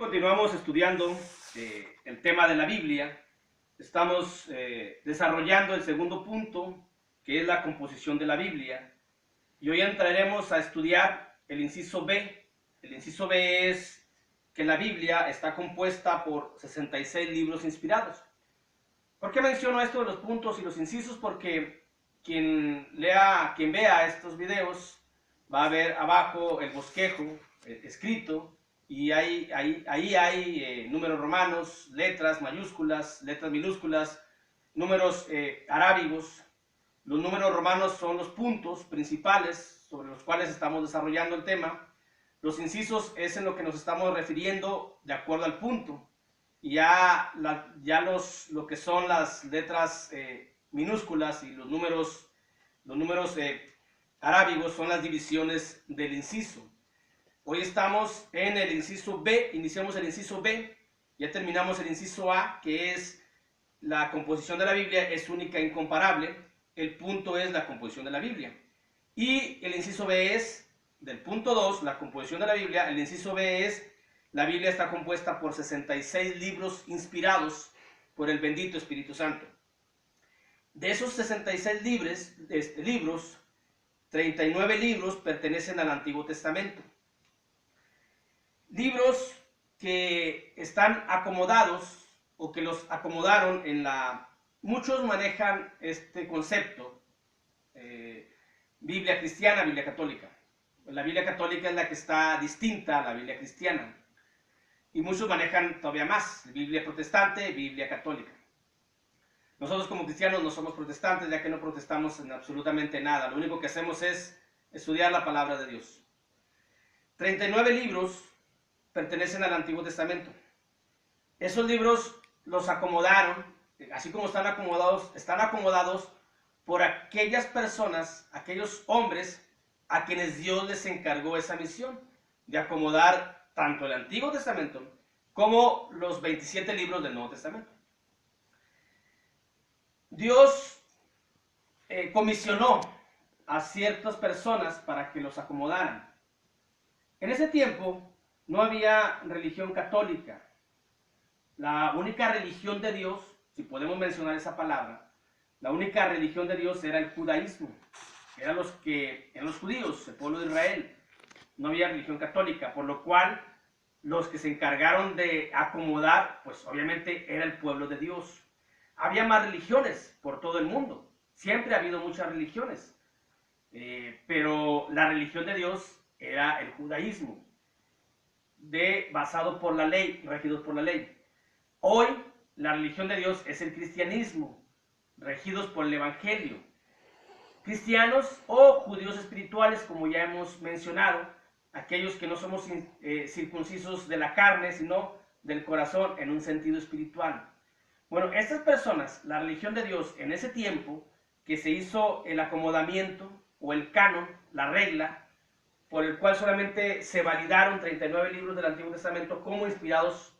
continuamos estudiando el tema de la Biblia. Estamos desarrollando el segundo punto, que es la composición de la Biblia. Y hoy entraremos a estudiar el inciso B. El inciso B es que la Biblia está compuesta por 66 libros inspirados. ¿Por qué menciono esto de los puntos y los incisos? Porque quien vea estos videos va a ver abajo el bosquejo escrito, y ahí hay números romanos, letras mayúsculas, letras minúsculas, números arábigos. Los números romanos son los puntos principales sobre los cuales estamos desarrollando el tema. Los incisos es en lo que nos estamos refiriendo de acuerdo al punto. Y lo que son las letras minúsculas y los números arábigos son las divisiones del inciso. Hoy estamos en el inciso B, iniciamos el inciso B, ya terminamos el inciso A, que es la composición de la Biblia, es única e incomparable. El punto es la composición de la Biblia. Y el inciso B es, del punto 2, la composición de la Biblia, el inciso B es, la Biblia está compuesta por 66 libros inspirados por el bendito Espíritu Santo. De esos 66 libros, 39 libros pertenecen al Antiguo Testamento. Libros que están acomodados o que los acomodaron muchos manejan este concepto, Biblia cristiana, Biblia católica. La Biblia católica es la que está distinta a la Biblia cristiana. Y muchos manejan todavía más, Biblia protestante, Biblia católica. Nosotros como cristianos no somos protestantes, ya que no protestamos en absolutamente nada. Lo único que hacemos es estudiar la palabra de Dios. 39 libros pertenecen al Antiguo Testamento. Esos libros los acomodaron, así como están acomodados por aquellas personas, aquellos hombres a quienes Dios les encargó esa misión de acomodar tanto el Antiguo Testamento como los 27 libros del Nuevo Testamento. Dios comisionó a ciertas personas para que los acomodaran. En ese tiempo no había religión católica. La única religión de Dios, si podemos mencionar esa palabra, la única religión de Dios era el judaísmo. Eran los judíos, el pueblo de Israel. No había religión católica, por lo cual los que se encargaron de acomodar, pues obviamente era el pueblo de Dios. Había más religiones por todo el mundo. Siempre ha habido muchas religiones. Pero la religión de Dios era el judaísmo, basado por la ley, regidos por la ley. Hoy la religión de Dios es el cristianismo, regidos por el evangelio. Cristianos o judíos espirituales, como ya hemos mencionado, aquellos que no somos circuncisos de la carne, sino del corazón en un sentido espiritual. Bueno, estas personas, la religión de Dios en ese tiempo, que se hizo el acomodamiento o el canon, la regla, por el cual solamente se validaron 39 libros del Antiguo Testamento como inspirados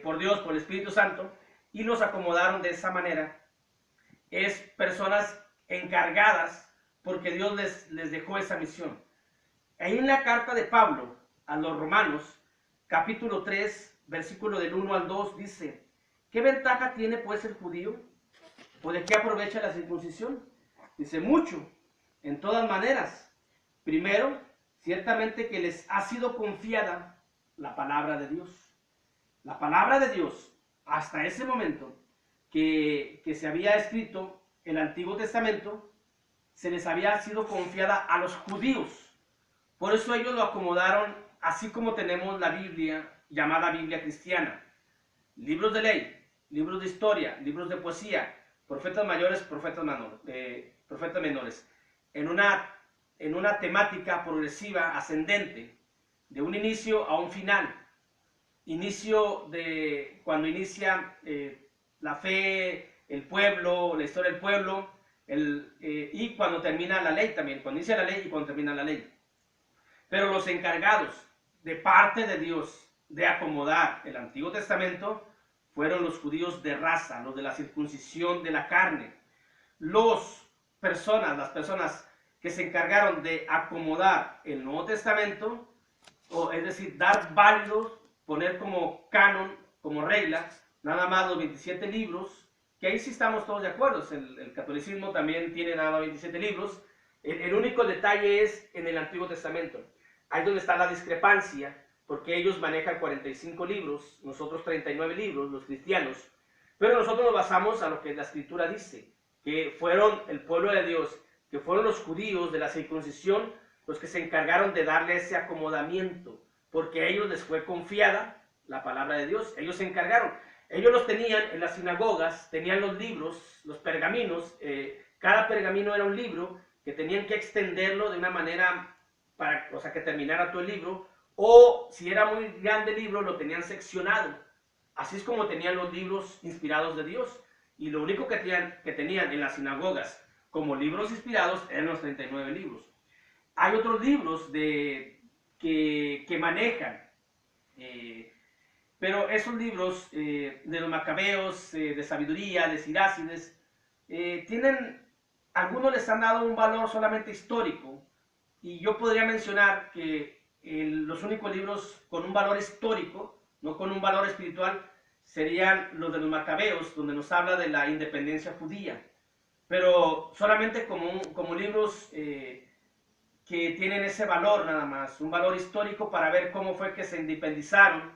por Dios, por el Espíritu Santo, y los acomodaron de esa manera. Es personas encargadas porque Dios les dejó esa misión. Ahí en la carta de Pablo a los Romanos, capítulo 3, versículo del 1 al 2, dice: ¿qué ventaja tiene pues el judío? ¿O de qué aprovecha la circuncisión? Dice: mucho, en todas maneras. Primero, ciertamente que les ha sido confiada la palabra de Dios. La palabra de Dios, hasta ese momento que se había escrito el Antiguo Testamento, se les había sido confiada a los judíos. Por eso ellos lo acomodaron así como tenemos la Biblia, llamada Biblia cristiana. Libros de ley, libros de historia, libros de poesía, profetas mayores, profetas menores. En una temática progresiva, ascendente, de un inicio a un final. Inicio de cuando inicia la fe, el pueblo, la historia del pueblo, y cuando termina la ley también, cuando inicia la ley y cuando termina la ley. Pero los encargados de parte de Dios de acomodar el Antiguo Testamento fueron los judíos de raza, los de la circuncisión de la carne. Las personas que se encargaron de acomodar el Nuevo Testamento, es decir, dar válidos poner como canon, como regla, nada más los 27 libros, que ahí sí estamos todos de acuerdo. El catolicismo también tiene nada más 27 libros. El único detalle es en el Antiguo Testamento. Ahí es donde está la discrepancia, porque ellos manejan 45 libros, nosotros 39 libros, los cristianos. Pero nosotros nos basamos a lo que la Escritura dice, que fueron el pueblo de Dios, que fueron los judíos de la circuncisión los que se encargaron de darle ese acomodamiento, porque a ellos les fue confiada la palabra de Dios. Ellos se encargaron. Ellos los tenían en las sinagogas, tenían los libros, los pergaminos. Cada pergamino era un libro que tenían que extenderlo de una manera para, o sea, que terminara todo el libro, o si era muy grande el libro, lo tenían seccionado. Así es como tenían los libros inspirados de Dios. Y lo único que tenían en las sinagogas como libros inspirados eran los 39 libros. Hay otros libros que manejan, pero esos libros de los macabeos, de sabiduría, de Sirácides, algunos les han dado un valor solamente histórico, y yo podría mencionar que los únicos libros con un valor histórico, no con un valor espiritual, serían los de los macabeos, donde nos habla de la independencia judía, pero solamente como libros que tienen ese valor nada más, un valor histórico para ver cómo fue que se independizaron,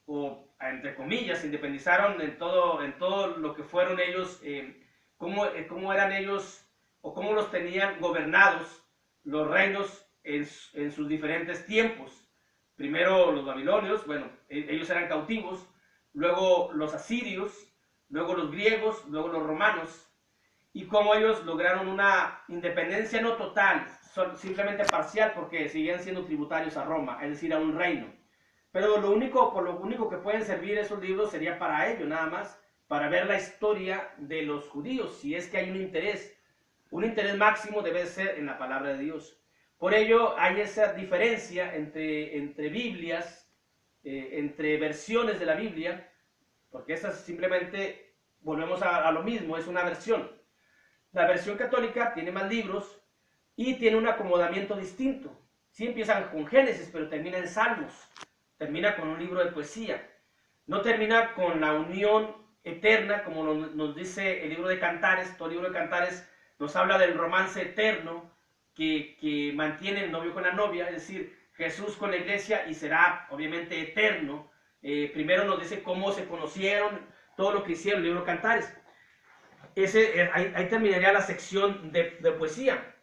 o entre comillas, se independizaron en todo lo que fueron ellos, cómo eran ellos, o cómo los tenían gobernados los reinos en sus diferentes tiempos. Primero los babilonios, bueno, ellos eran cautivos, luego los asirios, luego los griegos, luego los romanos, y cómo ellos lograron una independencia no total, simplemente parcial, porque seguían siendo tributarios a Roma, es decir, a un reino. Pero por lo único que pueden servir esos libros sería para ello, nada más, para ver la historia de los judíos, si es que hay un interés. Un interés máximo debe ser en la palabra de Dios. Por ello hay esa diferencia entre Biblias, entre versiones de la Biblia, porque esas simplemente, volvemos a lo mismo, es una versión. La versión católica tiene más libros y tiene un acomodamiento distinto. Sí empiezan con Génesis, pero termina en Salmos, termina con un libro de poesía. No termina con la unión eterna, como nos dice el libro de Cantares. Todo el libro de Cantares nos habla del romance eterno que mantiene el novio con la novia, es decir, Jesús con la iglesia, y será obviamente eterno. Primero nos dice cómo se conocieron, todo lo que hicieron, el libro de Cantares. Ahí terminaría la sección de poesía.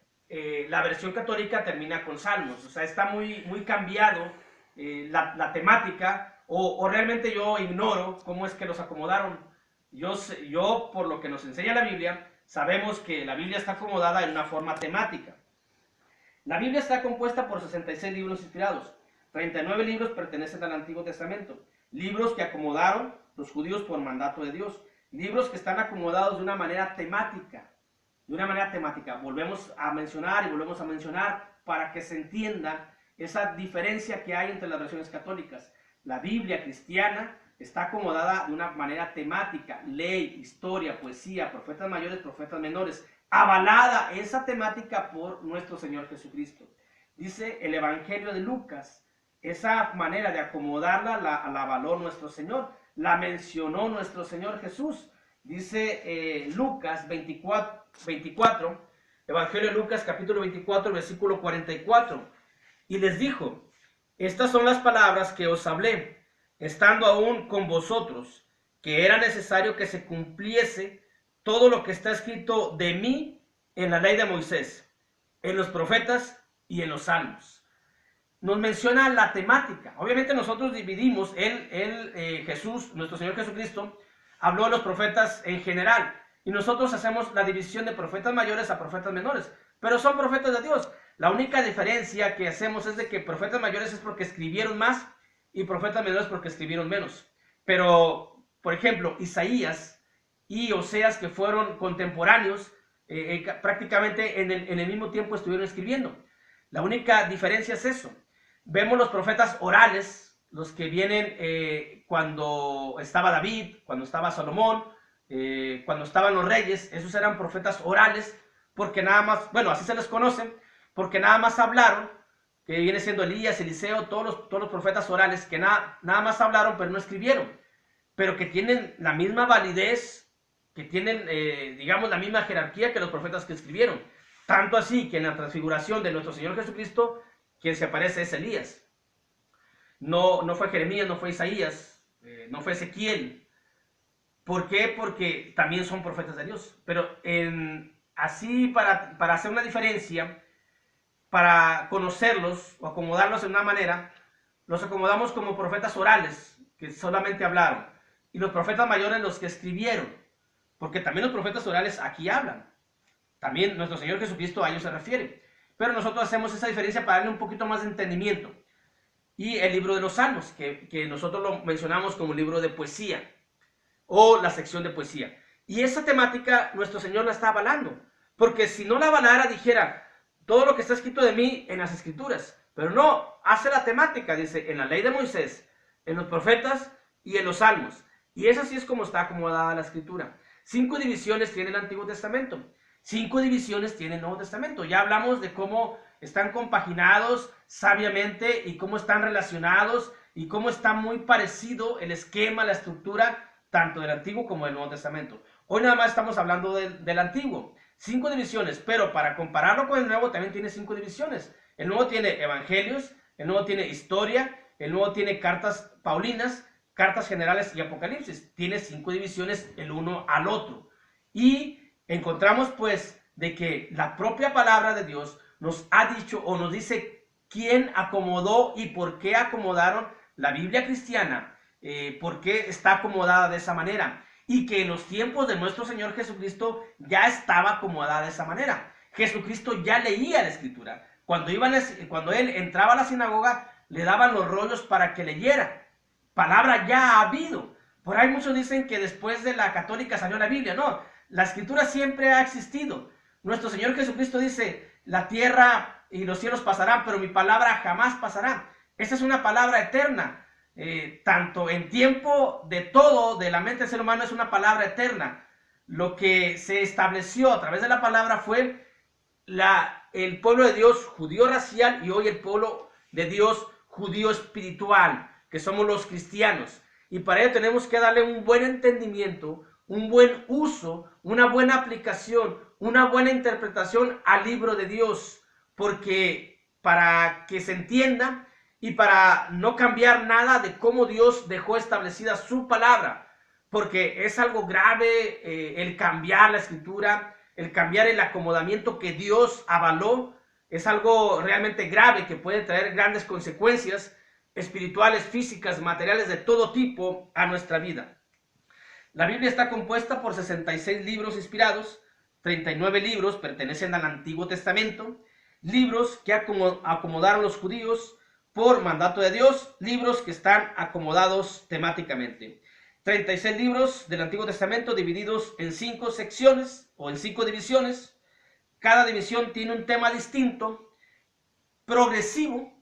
La versión católica termina con Salmos, o sea, está muy cambiado la temática, o realmente yo ignoro cómo es que los acomodaron. Yo, por lo que nos enseña la Biblia, sabemos que la Biblia está acomodada en una forma temática. La Biblia está compuesta por 66 libros inspirados. 39 libros pertenecen al Antiguo Testamento. Libros que acomodaron los judíos por mandato de Dios. Libros que están acomodados de una manera temática. De una manera temática. Volvemos a mencionar y volvemos a mencionar para que se entienda esa diferencia que hay entre las versiones católicas. La Biblia cristiana está acomodada de una manera temática, ley, historia, poesía, profetas mayores, profetas menores, avalada esa temática por nuestro Señor Jesucristo. Dice el Evangelio de Lucas, esa manera de acomodarla la avaló nuestro Señor, la mencionó nuestro Señor Jesús. Dice Lucas 24, Evangelio de Lucas capítulo 24, versículo 44, y les dijo: estas son las palabras que os hablé, estando aún con vosotros, que era necesario que se cumpliese todo lo que está escrito de mí en la ley de Moisés, en los profetas y en los salmos. Nos menciona la temática. Obviamente nosotros dividimos, Jesús, nuestro Señor Jesucristo, habló de los profetas en general, y nosotros hacemos la división de profetas mayores a profetas menores, pero son profetas de Dios. La única diferencia que hacemos es de que profetas mayores es porque escribieron más y profetas menores porque escribieron menos. Pero, por ejemplo, Isaías y Oseas, que fueron contemporáneos, prácticamente en el mismo tiempo estuvieron escribiendo. La única diferencia es eso. Vemos los profetas orales, los que vienen cuando estaba David, cuando estaba Salomón, cuando estaban los reyes. Esos eran profetas orales, porque nada más, bueno, así se les conoce, porque nada más hablaron que viene siendo Elías, Eliseo, todos los profetas orales que nada más hablaron pero no escribieron, pero que tienen la misma validez, que tienen, digamos, la misma jerarquía que los profetas que escribieron. Tanto así que en la transfiguración de nuestro Señor Jesucristo, quien se aparece es Elías. No fue Jeremías, no fue Isaías, no fue Ezequiel. ¿Por qué? Porque también son profetas de Dios. Pero así, para hacer una diferencia, para conocerlos o acomodarlos de una manera, los acomodamos como profetas orales, que solamente hablaron, y los profetas mayores los que escribieron, porque también los profetas orales aquí hablan. También nuestro Señor Jesucristo a ellos se refiere. Pero nosotros hacemos esa diferencia para darle un poquito más de entendimiento. Y el libro de los Salmos, que nosotros lo mencionamos como libro de poesía, o la sección de poesía. Y esa temática nuestro Señor la está avalando, porque si no la avalara dijera, todo lo que está escrito de mí en las Escrituras, pero no, hace la temática, dice, en la ley de Moisés, en los profetas y en los Salmos. Y esa sí es como está acomodada la Escritura. 5 divisiones tiene el Antiguo Testamento, 5 divisiones tiene el Nuevo Testamento. Ya hablamos de cómo están compaginados sabiamente y cómo están relacionados y cómo está muy parecido el esquema, la estructura, tanto del Antiguo como del Nuevo Testamento. Hoy nada más estamos hablando del Antiguo. 5 divisiones, pero para compararlo con el Nuevo también tiene 5 divisiones. El Nuevo tiene evangelios, el Nuevo tiene historia, el Nuevo tiene cartas paulinas, cartas generales y apocalipsis. Tiene 5 divisiones el uno al otro. Y encontramos pues de que la propia palabra de Dios nos ha dicho o nos dice quién acomodó y por qué acomodaron la Biblia cristiana, por qué está acomodada de esa manera. Y que en los tiempos de nuestro Señor Jesucristo ya estaba acomodada de esa manera. Jesucristo ya leía la Escritura. Cuando Él entraba a la sinagoga, le daban los rollos para que leyera. Palabra ya ha habido. Por ahí muchos dicen que después de la católica salió la Biblia. No, la Escritura siempre ha existido. Nuestro Señor Jesucristo dice, la tierra y los cielos pasarán, pero mi palabra jamás pasará. Esa es una palabra eterna. Tanto en tiempo de todo, de la mente del ser humano, es una palabra eterna. Lo que se estableció a través de la palabra fue el pueblo de Dios judío racial y hoy el pueblo de Dios judío espiritual, que somos los cristianos. Y para ello tenemos que darle un buen entendimiento, un buen uso, una buena aplicación, una buena interpretación al libro de Dios, porque para que se entienda y para no cambiar nada de cómo Dios dejó establecida su palabra, porque es algo grave el cambiar la Escritura, el cambiar el acomodamiento que Dios avaló, es algo realmente grave que puede traer grandes consecuencias espirituales, físicas, materiales de todo tipo a nuestra vida. La Biblia está compuesta por 66 libros inspirados, 39 libros pertenecen al Antiguo Testamento, libros que acomodaron los judíos por mandato de Dios, libros que están acomodados temáticamente. 36 libros del Antiguo Testamento divididos en 5 secciones o en 5 divisiones. Cada división tiene un tema distinto, progresivo.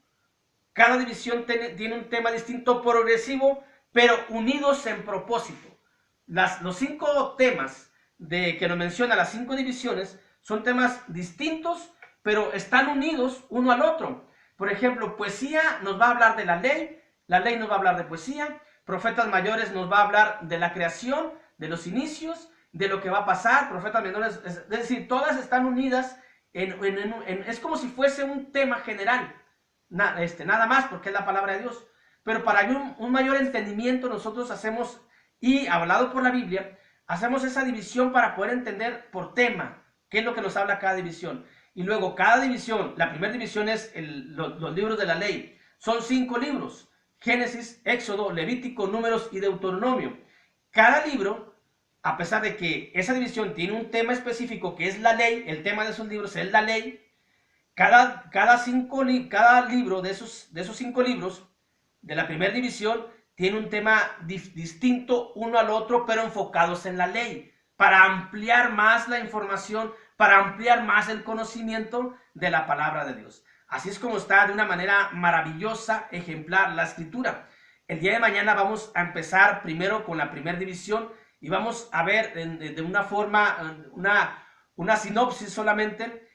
Cada división tiene un tema distinto, progresivo, pero unidos en propósito. Los 5 temas que nos menciona las 5 divisiones son temas distintos, pero están unidos uno al otro. Por ejemplo, poesía nos va a hablar de la ley nos va a hablar de poesía, profetas mayores nos va a hablar de la creación, de los inicios, de lo que va a pasar, profetas menores, es decir, todas están unidas, es como si fuese un tema general, nada más, porque es la palabra de Dios. Pero para un mayor entendimiento nosotros hacemos, y hablado por la Biblia, hacemos esa división para poder entender por tema, qué es lo que nos habla cada división. Y luego cada división, la primera división es los libros de la ley. Son 5 libros, Génesis, Éxodo, Levítico, Números y Deuteronomio. Cada libro, a pesar de que esa división tiene un tema específico que es la ley, el tema de esos libros es la ley, cada libro de esos 5 libros de la primera división tiene un tema distinto uno al otro, pero enfocados en la ley, para ampliar más la información, para ampliar más el conocimiento de la palabra de Dios. Así es como está de una manera maravillosa, ejemplar, la Escritura. El día de mañana vamos a empezar primero con la primera división y vamos a ver de una forma, una sinopsis solamente,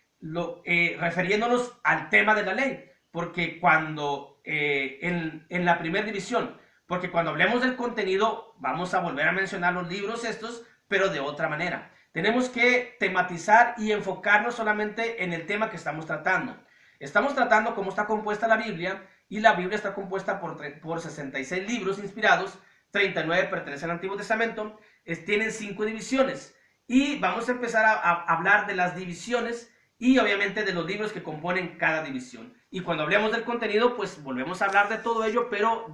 refiriéndonos al tema de la ley. porque cuando, en la primera división, porque cuando hablemos del contenido, vamos a volver a mencionar los libros estos, pero de otra manera. Tenemos que tematizar y enfocarnos solamente en el tema que estamos tratando. Estamos tratando cómo está compuesta la Biblia, y la Biblia está compuesta por 66 libros inspirados, 39 pertenecen al Antiguo Testamento, tienen 5 divisiones, y vamos a empezar a hablar de las divisiones y obviamente de los libros que componen cada división. Y cuando hablemos del contenido, pues volvemos a hablar de todo ello, pero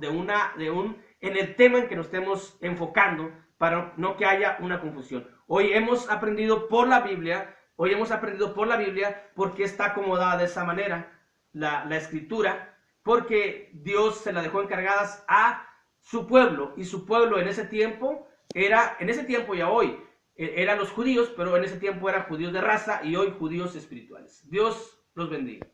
en el tema en que nos estemos enfocando, para no que haya una confusión. Hoy hemos aprendido por la Biblia porque está acomodada de esa manera la escritura, porque Dios se la dejó encargadas a su pueblo, y su pueblo en ese tiempo y a hoy, eran los judíos, pero en ese tiempo eran judíos de raza y hoy judíos espirituales. Dios los bendiga.